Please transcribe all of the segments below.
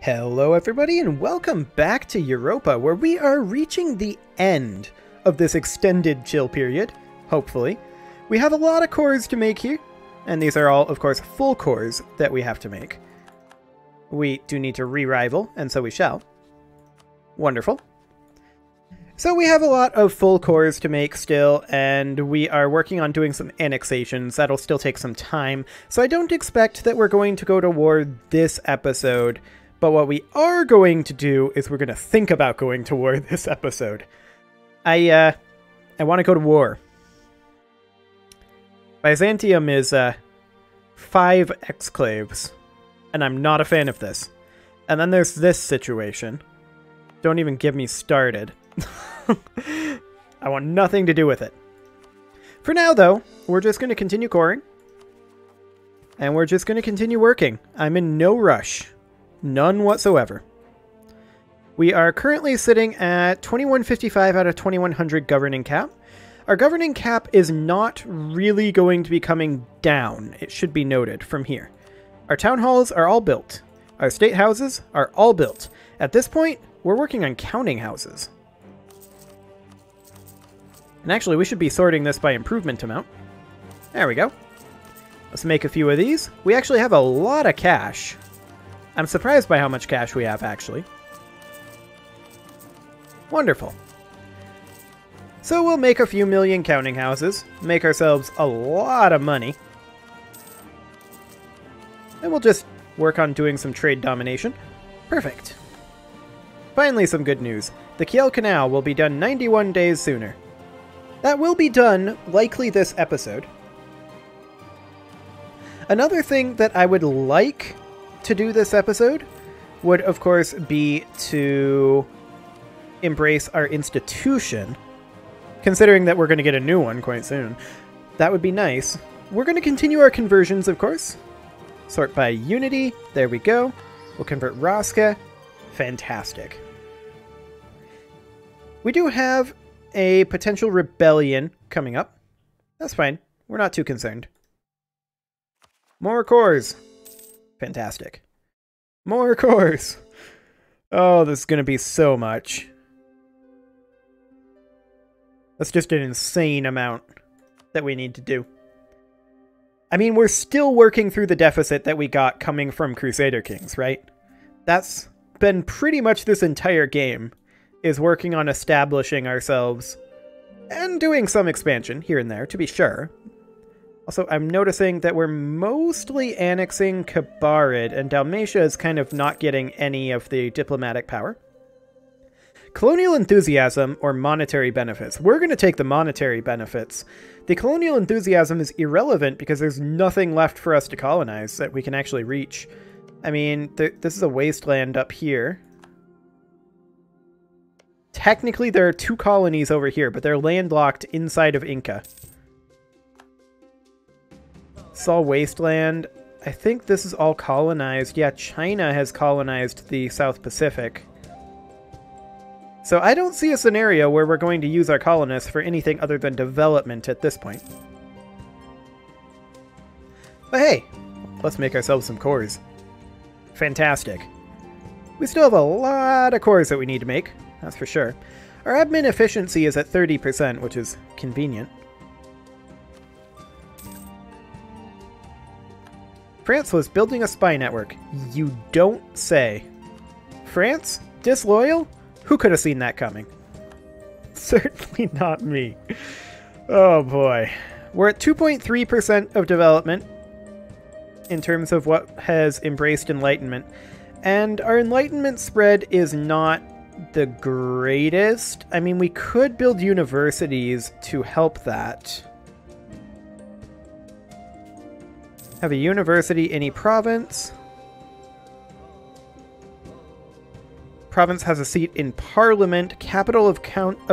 Hello everybody and welcome back to Europa, where we are reaching the end of this extended chill period, hopefully. We have a lot of cores to make here, and these are all, of course, full cores that we have to make. We do need to re-rival, and so we shall. Wonderful. So we have a lot of full cores to make still, and we are working on doing some annexations. That'll still take some time, so I don't expect that we're going to go to war this episode. But what we are going to do is we're going to think about going to war this episode. I want to go to war. Byzantium is 5 exclaves, and I'm not a fan of this. And then there's this situation. Don't even get me started. I want nothing to do with it. For now, though, we're just going to continue coring. And we're just going to continue working. I'm in no rush. None whatsoever. We are currently sitting at 2155 out of 2100 governing cap. Our governing cap is not really going to be coming down, it should be noted, from here. Our town halls are all built. Our state houses are all built. At this point, we're working on counting houses. And actually, we should be sorting this by improvement amount. There we go. Let's make a few of these. We actually have a lot of cash. I'm surprised by how much cash we have, actually. Wonderful. So we'll make a few million counting houses, make ourselves a lot of money, and we'll just work on doing some trade domination. Perfect. Finally, some good news. The Kiel Canal will be done 91 days sooner. That will be done likely this episode. Another thing that I would like to do this episode would, of course, be to embrace our institution, considering that we're going to get a new one quite soon. That would be nice. We're going to continue our conversions, of course. Sort by unity. There we go. We'll convert Raska. Fantastic. We do have a potential rebellion coming up. That's fine. We're not too concerned. More cores. Fantastic. More cores. Oh, this is going to be so much. That's just an insane amount that we need to do. I mean, we're still working through the deficit that we got coming from Crusader Kings, right? That's been pretty much this entire game, is working on establishing ourselves and doing some expansion here and there, to be sure. Also, I'm noticing that we're mostly annexing Kabarid, and Dalmatia is kind of not getting any of the diplomatic power. Colonial enthusiasm or monetary benefits. We're going to take the monetary benefits. The colonial enthusiasm is irrelevant because there's nothing left for us to colonize that we can actually reach. I mean, this is a wasteland up here. Technically, there are 2 colonies over here, but they're landlocked inside of Inca. It's all wasteland. I think this is all colonized. Yeah, China has colonized the South Pacific. So I don't see a scenario where we're going to use our colonists for anything other than development at this point. But hey, let's make ourselves some cores. Fantastic. We still have a lot of cores that we need to make, that's for sure. Our admin efficiency is at 30%, which is convenient. France was building a spy network. You don't say. France? Disloyal? Who could have seen that coming? Certainly not me. Oh boy. We're at 2.3% of development in terms of what has embraced Enlightenment. And our Enlightenment spread is not the greatest. I mean, we could build universities to help that. Have a university in a province. Province has a seat in parliament. Capital of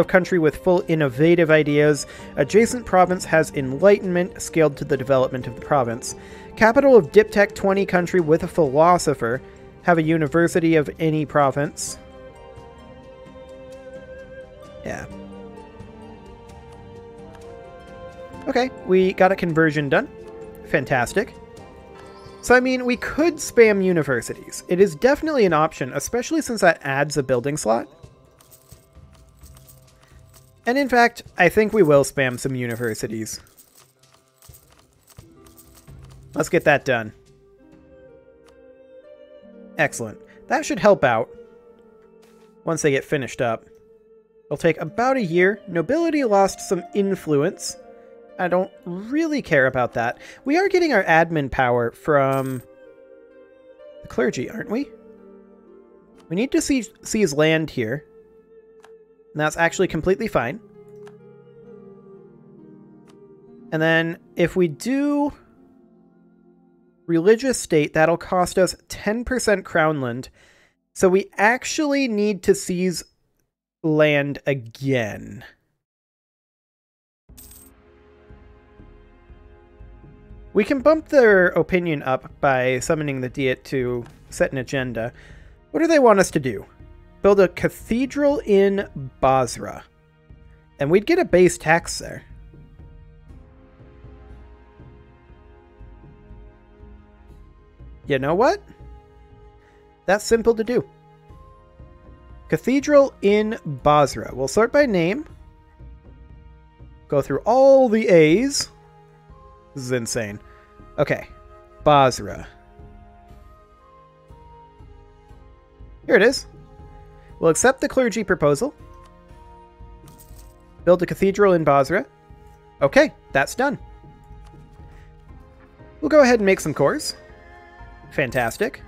country with full innovative ideas. Adjacent province has enlightenment scaled to the development of the province. Capital of Diptech 20 country with a philosopher. Have a university of any province. Yeah. Okay, we got a conversion done. Fantastic. So, I mean, we could spam universities. It is definitely an option, especially since that adds a building slot. And in fact, I think we will spam some universities. Let's get that done. Excellent. That should help out once they get finished up. It'll take about a year. Nobility lost some influence. I don't really care about that. We are getting our admin power from the clergy, aren't we? We need to seize land here. And that's actually completely fine. And then if we do religious state, that'll cost us 10% crownland. So we actually need to seize land again. We can bump their opinion up by summoning the Diet to set an agenda. What do they want us to do? Build a cathedral in Basra. And we'd get a base tax there. You know what? That's simple to do. Cathedral in Basra. We'll sort by name. Go through all the A's. This is insane. Okay. Basra. Here it is. We'll accept the clergy proposal. Build a cathedral in Basra. Okay, that's done. We'll go ahead and make some cores. Fantastic.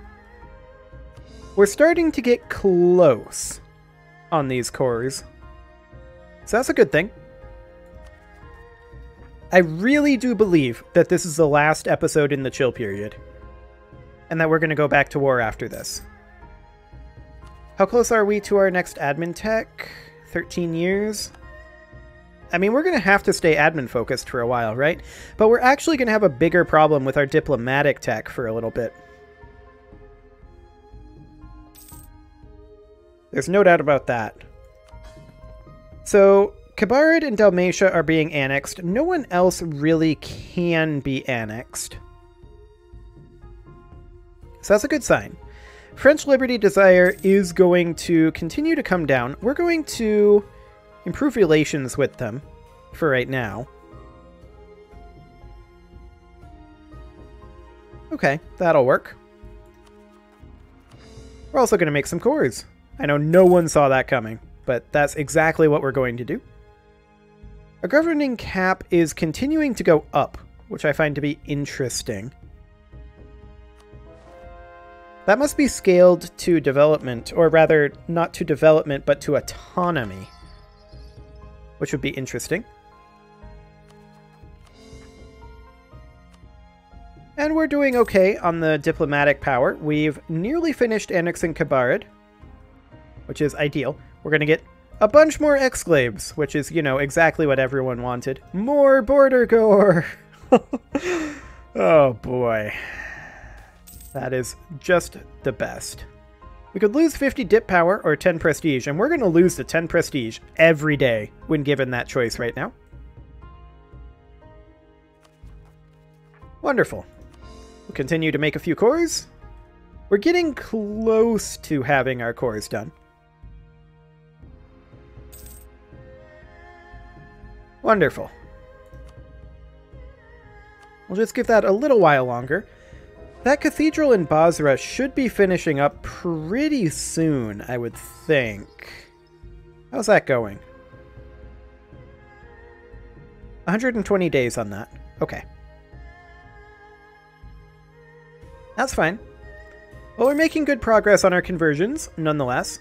We're starting to get close on these cores. So that's a good thing. I really do believe that this is the last episode in the chill period. And that we're going to go back to war after this. How close are we to our next admin tech? 13 years? I mean, we're going to have to stay admin focused for a while, right? But we're actually going to have a bigger problem with our diplomatic tech for a little bit. There's no doubt about that. So, Kabarid and Dalmatia are being annexed. No one else really can be annexed. So that's a good sign. French Liberty Desire is going to continue to come down. We're going to improve relations with them for right now. Okay, that'll work. We're also going to make some cores. I know no one saw that coming, but that's exactly what we're going to do. Our governing cap is continuing to go up, which I find to be interesting. That must be scaled to development, or rather, not to development, but to autonomy, which would be interesting. And we're doing okay on the diplomatic power. We've nearly finished annexing Kabarid, which is ideal. We're going to get a bunch more exclaves, which is, you know, exactly what everyone wanted. More border gore! Oh boy. That is just the best. We could lose 50 dip power or 10 prestige, and we're going to lose the 10 prestige every day when given that choice right now. Wonderful. We'll continue to make a few cores. We're getting close to having our cores done. Wonderful. We'll just give that a little while longer. That cathedral in Basra should be finishing up pretty soon, I would think. How's that going? 120 days on that. Okay. That's fine. Well, we're making good progress on our conversions, nonetheless.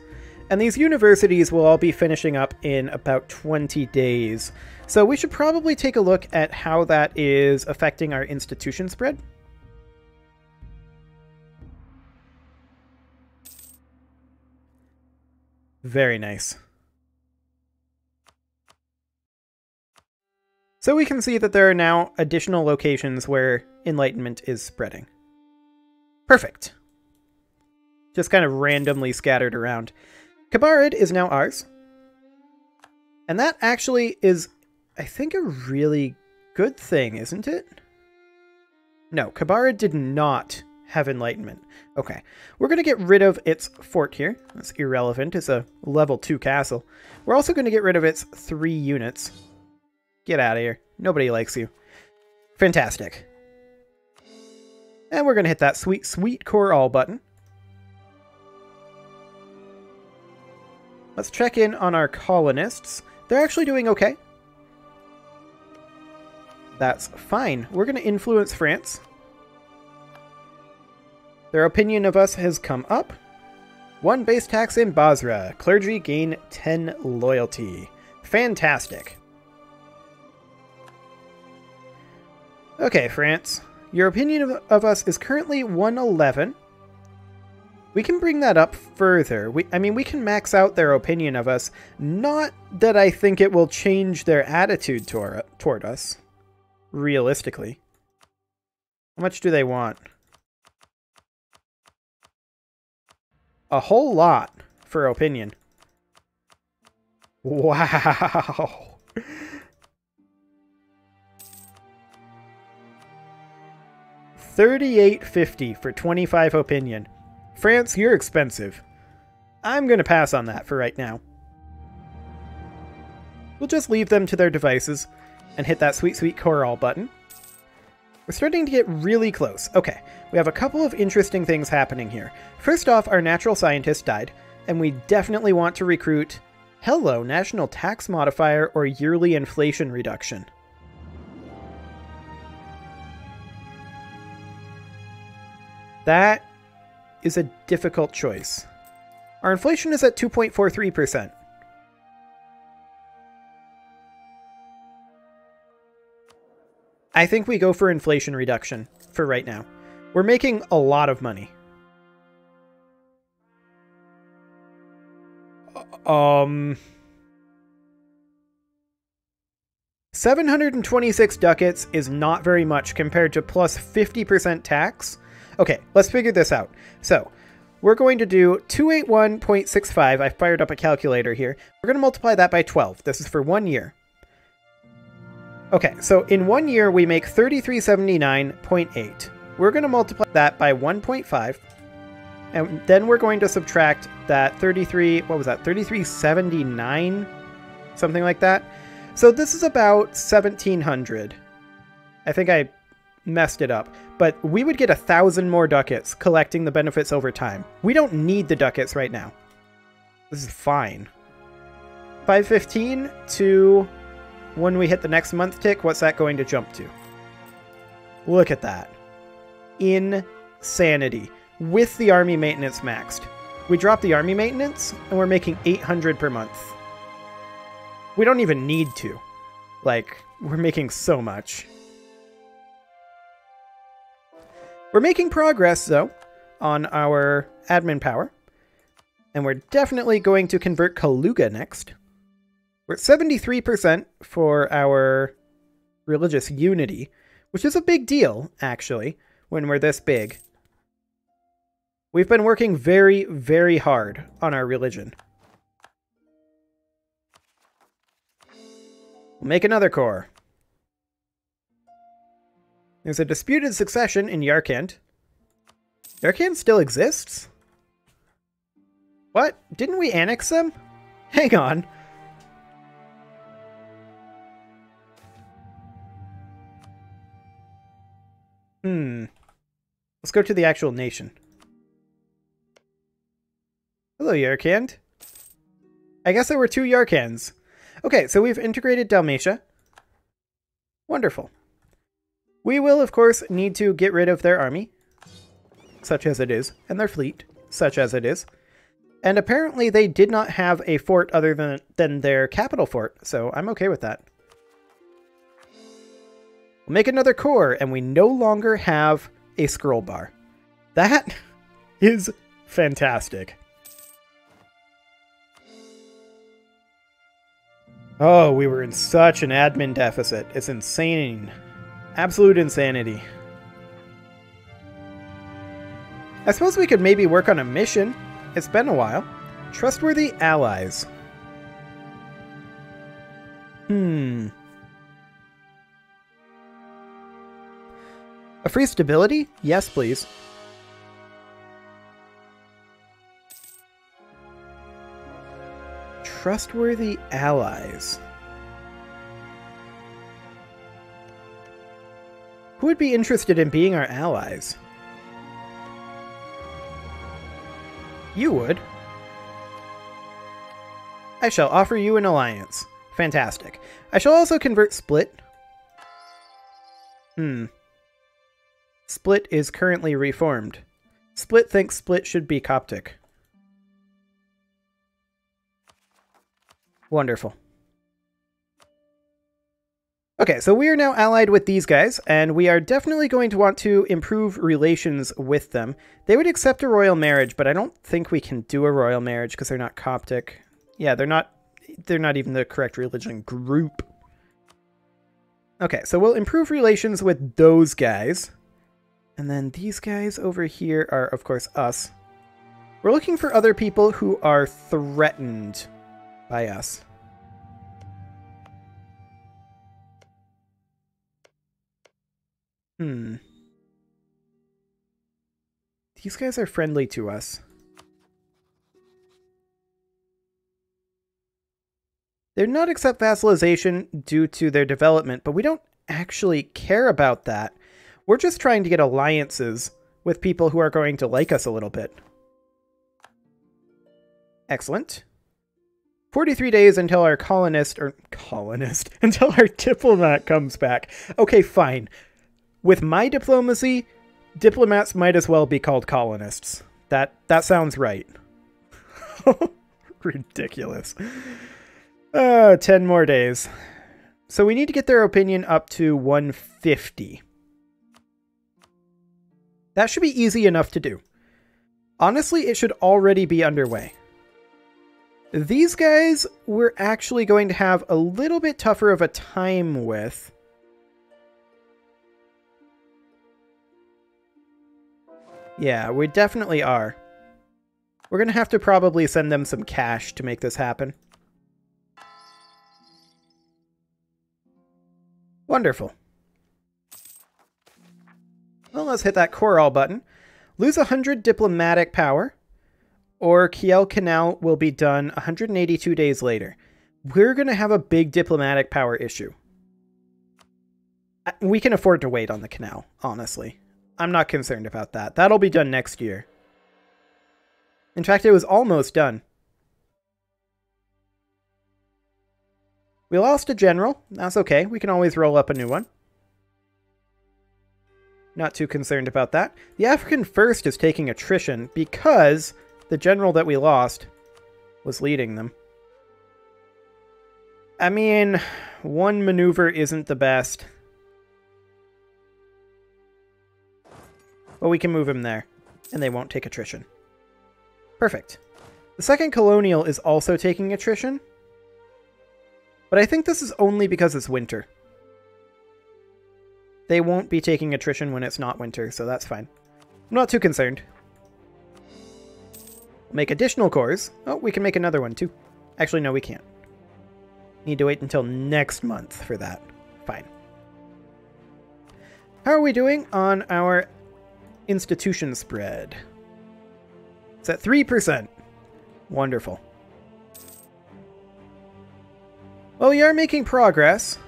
And these universities will all be finishing up in about 20 days. So we should probably take a look at how that is affecting our institution spread. Very nice. So we can see that there are now additional locations where Enlightenment is spreading. Perfect. Just kind of randomly scattered around. Kabarid is now ours. And that actually is, I think, a really good thing, isn't it? No, Kabarid did not have enlightenment. Okay, we're going to get rid of its fort here. That's irrelevant. It's a level 2 castle. We're also going to get rid of its 3 units. Get out of here. Nobody likes you. Fantastic. And we're going to hit that sweet, sweet core all button. Let's check in on our colonists. They're actually doing okay. That's fine. We're going to influence France. Their opinion of us has come up. 1 base tax in Basra. Clergy gain 10 loyalty. Fantastic. Okay, France. Your opinion of us is currently 111. We can bring that up further. I mean, we can max out their opinion of us. Not that I think it will change their attitude toward us. Realistically. How much do they want? A whole lot for opinion. Wow. $38.50 for 25 opinion. France, you're expensive. I'm going to pass on that for right now. We'll just leave them to their devices and hit that sweet, sweet Coral button. We're starting to get really close. Okay, we have a couple of interesting things happening here. First off, our natural scientist died, and we definitely want to recruit, hello, national tax modifier or yearly inflation reduction. That is a difficult choice. Our inflation is at 2.43%. I think we go for inflation reduction for right now. We're making a lot of money. 726 ducats is not very much compared to plus 50% tax. Okay, let's figure this out. So, we're going to do 281.65. I fired up a calculator here. We're going to multiply that by 12. This is for 1 year. Okay, so in 1 year, we make 3379.8. We're going to multiply that by 1.5. And then we're going to subtract that 3379? Something like that. So this is about 1,700. I think I messed it up. But we would get 1,000 more ducats collecting the benefits over time. We don't need the ducats right now. This is fine. 515 to when we hit the next month tick, what's that going to jump to? Look at that. Insanity. With the army maintenance maxed. We drop the army maintenance, and we're making 800 per month. We don't even need to. Like, we're making so much. We're making progress, though, on our admin power. And we're definitely going to convert Kaluga next. We're at 73% for our religious unity, which is a big deal, actually, when we're this big. We've been working very, very hard on our religion. We'll make another core. There's a disputed succession in Yarkand. Yarkand still exists? What? Didn't we annex them? Hang on. Let's go to the actual nation. Hello, Yarkand. I guess there were 2 Yarkands. Okay, so we've integrated Dalmatia. Wonderful. We will, of course, need to get rid of their army, such as it is, and their fleet, such as it is. And apparently they did not have a fort other than their capital fort, so I'm okay with that. We'll make another core, and we no longer have a scroll bar. That is fantastic. Oh, we were in such an admin deficit. It's insane. Absolute insanity. I suppose we could maybe work on a mission. It's been a while. Trustworthy allies. A free stability? Yes, please. trustworthy allies. Who would be interested in being our allies? You would. I shall offer you an alliance. Fantastic. I shall also convert Split. Split is currently reformed. Split thinks Split should be Coptic. Wonderful. Okay, so we are now allied with these guys, and we are definitely going to want to improve relations with them. They would accept a royal marriage, but I don't think we can do a royal marriage because they're not Coptic. Yeah, they're not even the correct religion group. Okay, so we'll improve relations with those guys. And then these guys over here are, of course, us. We're looking for other people who are threatened by us. These guys are friendly to us. They're not accept vassalization due to their development, but we don't actually care about that. We're just trying to get alliances with people who are going to like us a little bit. Excellent. 43 days until our until our diplomat comes back. Okay, fine. With my diplomacy, diplomats might as well be called colonists. That sounds right. Ridiculous. 10 more days. So we need to get their opinion up to 150. That should be easy enough to do. Honestly, it should already be underway. These guys we're actually going to have a little bit tougher of a time with. Yeah, we definitely are. We're going to have to probably send them some cash to make this happen. Wonderful. Well, let's hit that Coral button. Lose 100 diplomatic power, or Kiel Canal will be done 182 days later. We're going to have a big diplomatic power issue. We can afford to wait on the canal, honestly. I'm not concerned about that. That'll be done next year. In fact, it was almost done. We lost a general. That's okay. We can always roll up a new one. Not too concerned about that. The African First is taking attrition because the general that we lost was leading them. I mean, one maneuver isn't the best. But we can move him there, and they won't take attrition. Perfect. The second colonial is also taking attrition. But I think this is only because it's winter. They won't be taking attrition when it's not winter, so that's fine. I'm not too concerned. We'll make additional cores. Oh, we can make another one too. Actually, no, we can't. Need to wait until next month for that. Fine. How are we doing on our institution spread? It's at 3%. Wonderful. Well, we are making progress.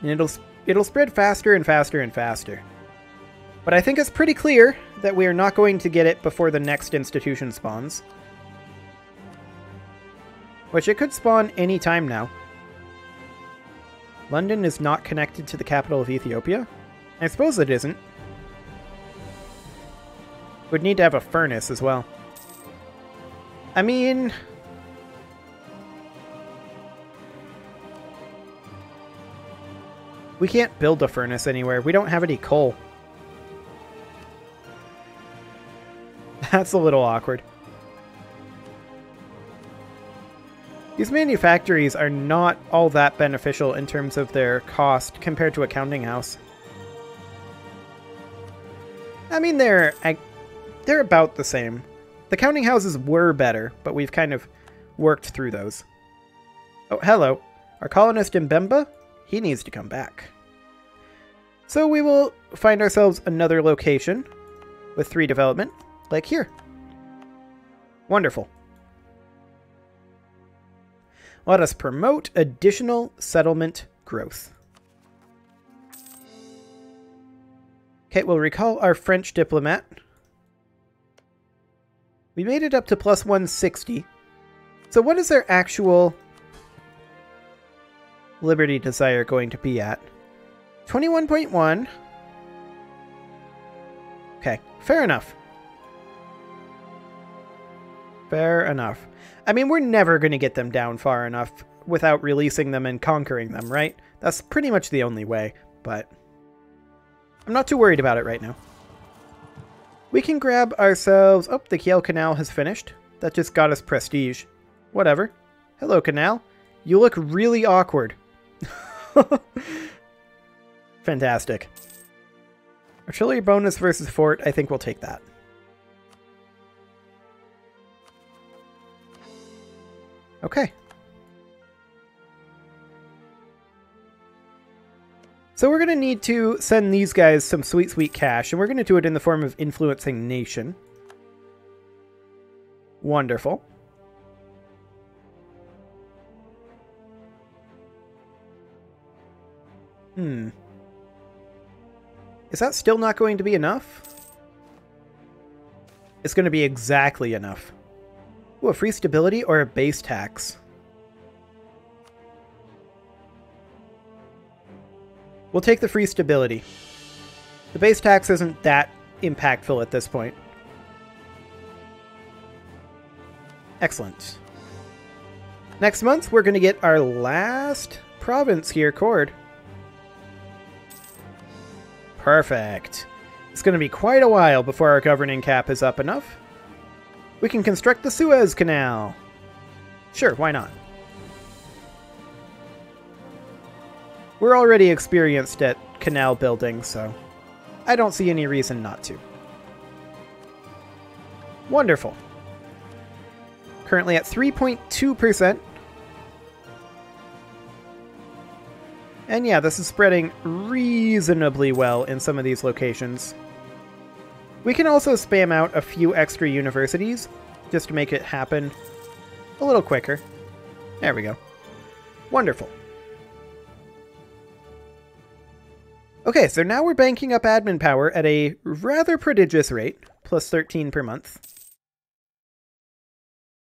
And it'll spread faster and faster and faster. But I think it's pretty clear that we are not going to get it before the next institution spawns. Which it could spawn any time now. London is not connected to the capital of Ethiopia? I suppose it isn't. Would need to have a furnace as well. I mean... we can't build a furnace anywhere. We don't have any coal. That's a little awkward. These manufactories are not all that beneficial in terms of their cost compared to a counting house. I mean, they're about the same. The counting houses were better, but we've kind of worked through those. Oh, hello. Our colonist in Bemba? He needs to come back. So we will find ourselves another location with 3 development, like here. Wonderful. Let us promote additional settlement growth. Okay, we'll recall our French diplomat. We made it up to plus 160. So what is their actual liberty desire going to be at? 21.1. Okay, fair enough. Fair enough. I mean, we're never going to get them down far enough without releasing them and conquering them, right? That's pretty much the only way, but I'm not too worried about it right now. We can grab ourselves... Oh, the Kiel Canal has finished. That just got us prestige. Whatever. Hello, Canal. You look really awkward. Fantastic. Artillery bonus versus fort. I think we'll take that. Okay. So we're going to need to send these guys some sweet, sweet cash, and we're going to do it in the form of influencing nation. Wonderful. Is that still not going to be enough? It's going to be exactly enough. Ooh, a free stability or a base tax? We'll take the free stability. The base tax isn't that impactful at this point. Excellent. Next month, we're going to get our last province here, Cord. Perfect. It's going to be quite a while before our governing cap is up enough. We can construct the Suez Canal. Sure, why not? We're already experienced at canal building, so I don't see any reason not to. Wonderful. Currently at 3.2%. And yeah, this is spreading reasonably well in some of these locations. We can also spam out a few extra universities just to make it happen a little quicker. There we go. Wonderful. Okay, so now we're banking up admin power at a rather prodigious rate, plus 13 per month.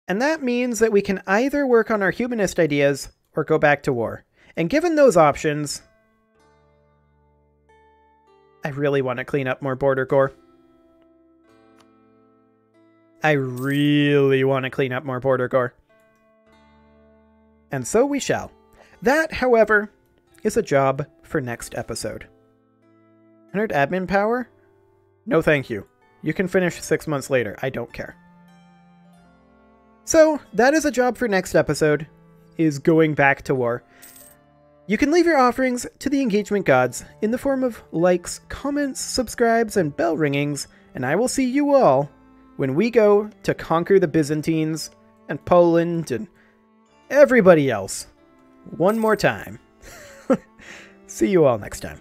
And that means that we can either work on our humanist ideas or go back to war. And given those options, I really want to clean up more border gore. I really want to clean up more border gore. And so we shall. That, however, is a job for next episode. 100 admin power? No thank you. You can finish 6 months later. I don't care. So, that is a job for next episode, is going back to war. You can leave your offerings to the engagement gods in the form of likes, comments, subscribes, and bell ringings, and I will see you all when we go to conquer the Byzantines and Poland and everybody else one more time. See you all next time.